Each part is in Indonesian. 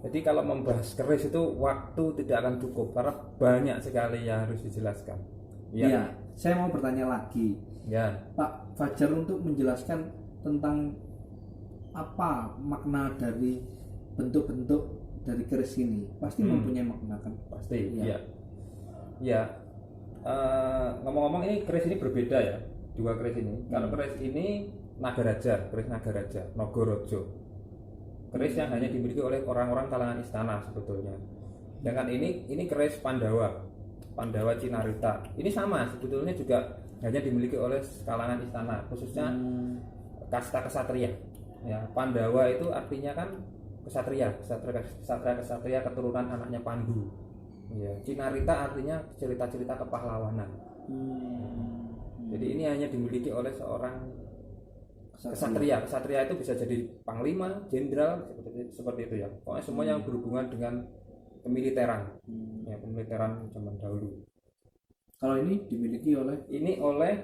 Jadi kalau membahas keris itu waktu tidak akan cukup karena banyak sekali yang harus dijelaskan. Iya, Ya, saya mau bertanya lagi, ya. Pak Fajar, untuk menjelaskan tentang apa makna dari bentuk-bentuk dari keris ini. Pasti mempunyai makna kan? Pasti. Iya. Ya, ya. Ngomong-ngomong ini keris ini berbeda ya, dua keris ini. Kalau keris ini Nagaraja, keris Nagaraja, Nogorojo. Keris yang hanya dimiliki oleh orang-orang kalangan istana sebetulnya. Dengan ini keris Pandawa, Pandawa Cinarita. Ini sama sebetulnya juga hanya dimiliki oleh kalangan istana, khususnya kasta kesatria. Ya, Pandawa itu artinya kan kesatria keturunan anaknya Pandu. Ya, Cinarita artinya cerita-cerita kepahlawanan. Jadi ini hanya dimiliki oleh seorang kesatria. Kesatria itu bisa jadi panglima, jenderal, seperti itu ya. Pokoknya semua yang berhubungan dengan kemiliteran. Ya, kemiliteran zaman dahulu. Kalau ini dimiliki oleh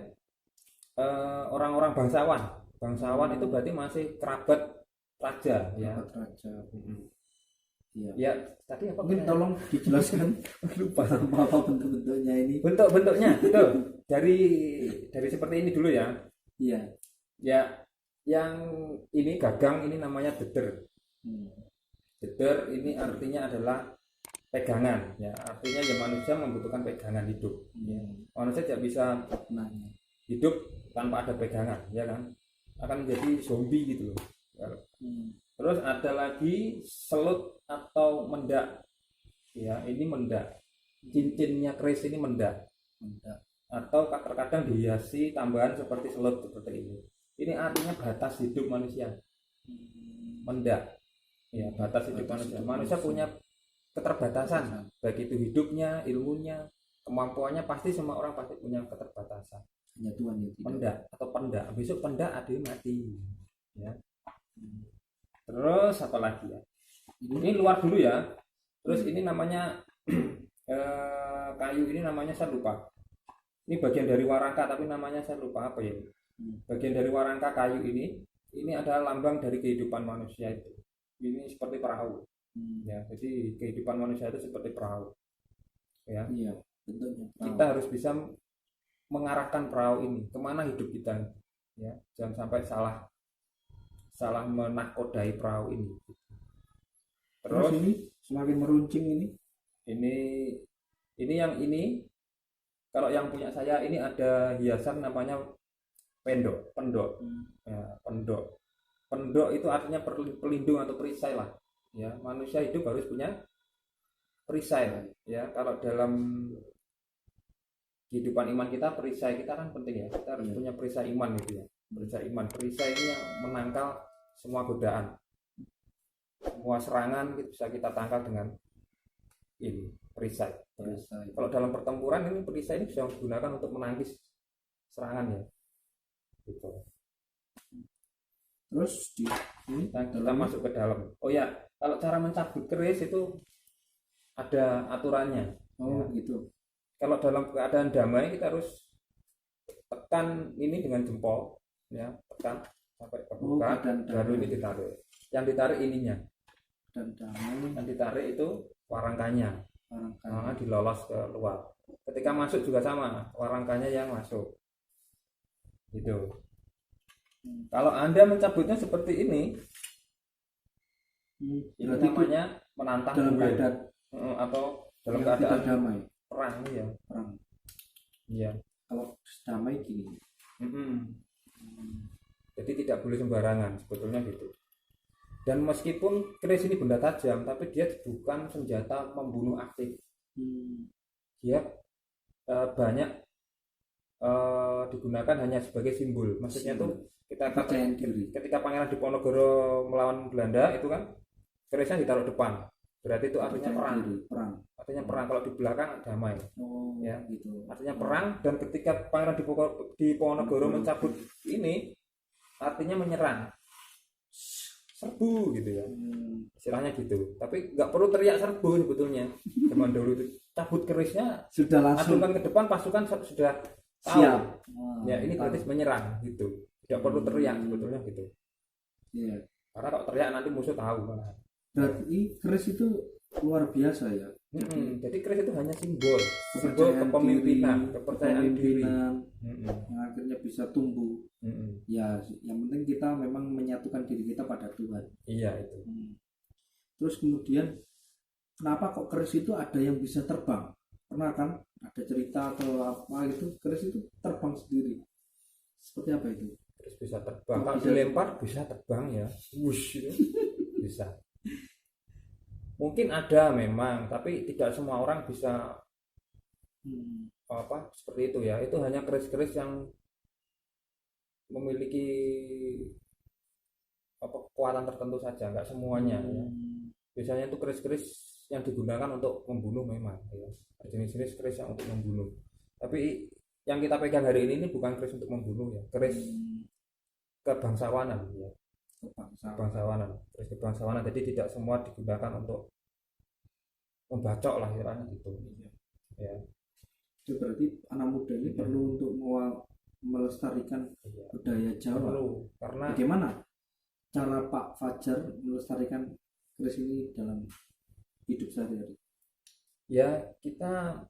Orang-orang bangsawan. Bangsawan itu berarti masih kerabat raja ya. raja. Iya. Ya, tadi apa? Mungkin tolong dijelaskan Lupa. apa bentuk-bentuknya ini. Bentuk-bentuknya betul. Dari seperti ini dulu ya. Iya. Ya, yang ini gagang ini namanya deder. Deder ini artinya adalah pegangan ya. Artinya ya manusia membutuhkan pegangan hidup. Ya. Manusia tidak bisa hidup tanpa ada pegangan, ya kan? Akan menjadi zombie gitu loh. Terus ada lagi selut atau mendak. Ya, ini mendak. Cincinnya keris ini mendak. Atau terkadang dihiasi tambahan seperti selut seperti ini. Ini artinya batas hidup manusia. Mendak. Ya, batas hidup manusia. Manusia punya keterbatasan, baik itu hidupnya, ilmunya, kemampuannya, pasti semua orang pasti punya keterbatasan. Hanya Tuhan yang tidak. Pendak atau pendak. Besok pendak ada yang mati. Ya. Terus apa lagi ya? Ini luar dulu ya. Terus ini namanya kayu ini namanya saya lupa. Ini bagian dari warangka tapi namanya saya lupa apa ya. Bagian dari warangka kayu ini adalah lambang dari kehidupan manusia itu. Ini seperti perahu. Ya, jadi kehidupan manusia itu seperti perahu. Ya. Iya, bentuknya. Kita harus bisa mengarahkan perahu ini kemana hidup kita. Ya, jangan sampai salah menakodai perahu ini. Terus ini semakin meruncing ini. Ini yang ini kalau yang punya saya ini ada hiasan namanya pendok. Ya, pendok itu artinya pelindung atau perisai lah. Ya, manusia hidup harus punya perisai. Ya, kalau dalam kehidupan iman kita, perisai kita kan penting ya. Kita harus punya perisai iman gitu ya. Perisai iman. Perisai ini yang menangkal semua godaan. Semua serangan bisa kita tangkal dengan ini perisai. Ya. Kalau dalam pertempuran ini perisai ini bisa digunakan untuk menangkis serangan ya. Gitu. Terus kita masuk ke dalam. Oh ya, kalau cara mencabut keris itu ada aturannya. Oh ya. Gitu. Kalau dalam keadaan damai kita harus tekan ini dengan jempol, ya, tekan sampai kebuka, baru ini ditarik. Yang ditarik ininya. Dan damai. Yang ditarik itu warangkanya. Dilolos ke luar. Ketika masuk juga sama, warangkanya yang masuk. Gitu. Kalau Anda mencabutnya seperti ini namanya menantang dalam keadaan atau dalam keadaan damai. Perang ya. Perang. Iya. Kalau damai gini. Jadi tidak boleh sembarangan sebetulnya gitu. Dan meskipun keris ini benda tajam, tapi dia bukan senjata membunuh aktif. Dia banyak digunakan hanya sebagai simbol. Maksudnya tuh ketika Pangeran Diponegoro melawan Belanda itu kan kerisnya ditaruh depan, berarti itu artinya perang. Artinya perang. Kalau di belakang damai. Ya, gitu. Artinya perang. Dan ketika Pangeran Diponegoro mencabut ini, artinya menyerang, serbu gitu ya. Istilahnya gitu. Tapi nggak perlu teriak serbu sebetulnya. Zaman dulu itu cabut kerisnya sudah langsung adukan ke depan, pasukan sudah tahu. Siap. Ya, ini berarti menyerang gitu. Tidak perlu teriak sebetulnya gitu. Iya. Karena kalau teriak nanti musuh tahu. Berarti keris itu luar biasa ya. Jadi keris itu hanya simbol Kepercayaan kepemimpinan, diri, kepercayaan diri. yang akhirnya bisa tumbuh. Ya, yang penting kita memang menyatukan diri kita pada Tuhan. Iya itu. Terus kemudian kenapa kok keris itu ada yang bisa terbang? Pernah kan ada cerita atau apa itu keris itu terbang sendiri? Seperti apa itu? Keris bisa terbang. Kalau dilempar bisa terbang ya. Wush itu bisa. Mungkin ada memang, tapi tidak semua orang bisa apa seperti itu ya. Itu hanya keris-keris yang memiliki kekuatan tertentu saja, nggak semuanya ya. Biasanya itu keris-keris yang digunakan untuk membunuh memang ya. Jenis-jenis keris yang untuk membunuh. Tapi yang kita pegang hari ini bukan keris untuk membunuh ya, keris kebangsawanan ya. Kebangsawanan, keris kebangsawanan. Jadi tidak semua digunakan untuk membacok lah istilahnya gitu. Ya. Itu berarti anak muda ini perlu untuk melestarikan budaya Jawa. Perlu, karena bagaimana cara Pak Fajar melestarikan keris ini dalam hidup sehari-hari? Ya, kita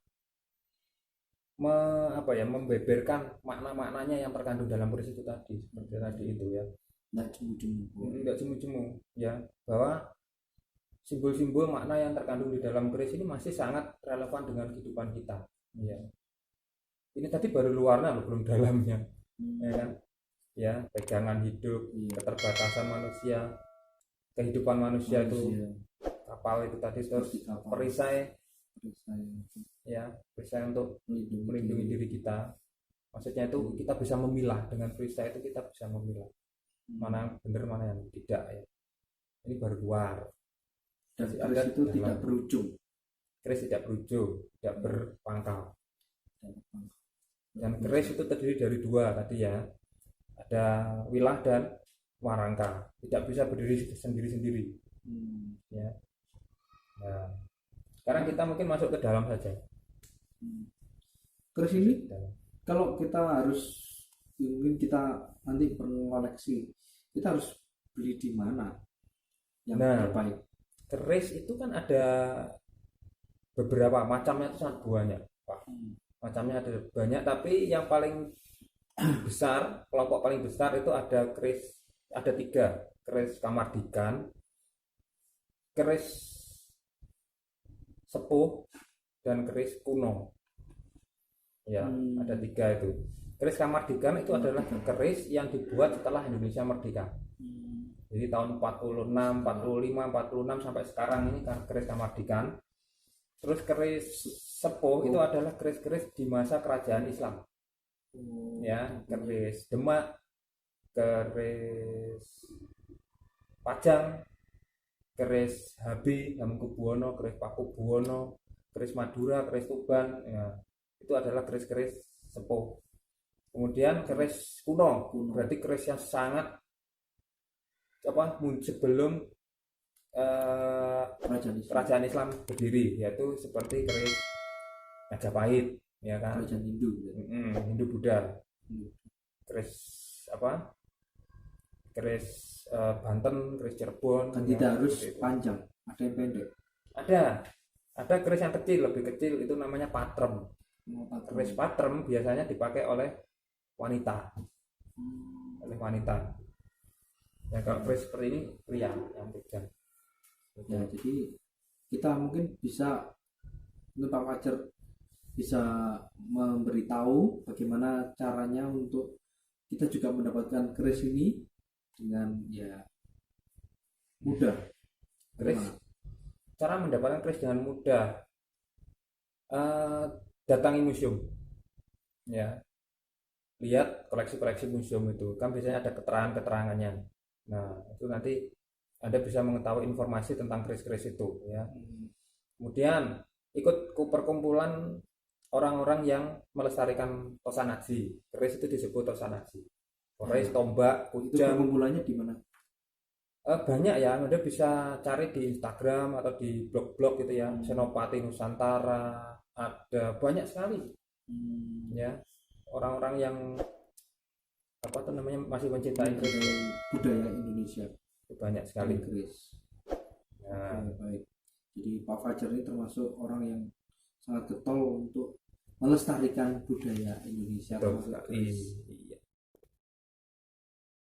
membeberkan makna-maknanya yang terkandung dalam keris itu tadi, seperti tadi itu ya. Nggak jemu-jemu ya, bahwa simbol-simbol makna yang terkandung di dalam keris ini masih sangat relevan dengan kehidupan kita ya. Ini tadi baru luarnya loh, belum dalamnya ya kan ya. Pegangan hidup, keterbatasan manusia, kehidupan manusia itu, kapal itu tadi, terus perisai ya, perisai untuk melindungi diri kita. Maksudnya itu kita bisa memilah, dengan perisai itu kita bisa memilah mana yang benar mana yang tidak ya. Ini baru luar. Dan keris itu tidak berujung. Keris tidak berujung, tidak berpangkal. Dan keris itu terdiri dari dua tadi ya. Ada wilah dan warangka. Tidak bisa berdiri sendiri-sendiri. Ya. Nah, sekarang kita mungkin masuk ke dalam saja. Keris ini kalau kita harus, mungkin kita nanti mengoleksi, kita harus beli di mana yang terbaik? Keris itu kan ada beberapa macamnya, itu sangat banyak Pak. Macamnya ada banyak, tapi yang paling besar, kelompok paling besar itu ada keris, ada 3, keris Kamardikan, keris Sepuh, dan keris Kuno ya. Ada 3 itu. Keris Kamardikan itu adalah keris yang dibuat setelah Indonesia merdeka. Jadi tahun 46, 45, 46 sampai sekarang ini kan keris Kamardikan. Terus keris Sepuh itu adalah keris-keris di masa kerajaan Islam. Ya, keris Demak, keris Pajang, keris Hamengkubuwono, keris Pakubuwono, keris Madura, keris Tuban ya. Itu adalah keris-keris Sepuh. Kemudian keris Kuno, berarti keris yang sangat sebelum kerajaan Islam berdiri, yaitu seperti keris Majapahit ya kan, kerajaan Hindu Hindu Buddha. Keris keris Banten, keris Cirebon kan tidak harus panjang, ada yang pendek. Ada keris yang kecil, lebih kecil, itu namanya patrem. Keris patrem biasanya dipakai oleh wanita. Ya, kalau keris seperti ini pria yang pegang. Ya, jadi kita mungkin bisa, Pak Fajar bisa memberitahu bagaimana caranya untuk kita juga mendapatkan keris ini dengan ya mudah. Cara mendapatkan keris dengan mudah, datangi museum ya, lihat koleksi-koleksi museum itu kan biasanya ada keterangan-keterangannya. Nah, itu nanti Anda bisa mengetahui informasi tentang keris-keris itu ya. Kemudian ikut perkumpulan orang-orang yang melestarikan tosanaji. Keris itu disebut tosanaji. Keris, tombak, kujang. Itu perkumpulannya di mana? Banyak ya, Anda bisa cari di Instagram atau di blog-blog gitu ya. Senopati Nusantara, ada banyak sekali. Ya, orang-orang yang masih mencintai budaya Indonesia. Banyak sekali. Keris. Nah, baik. Jadi Pak Fajar ini termasuk orang yang sangat getol untuk melestarikan budaya Indonesia Betul termasuk sekali. keris.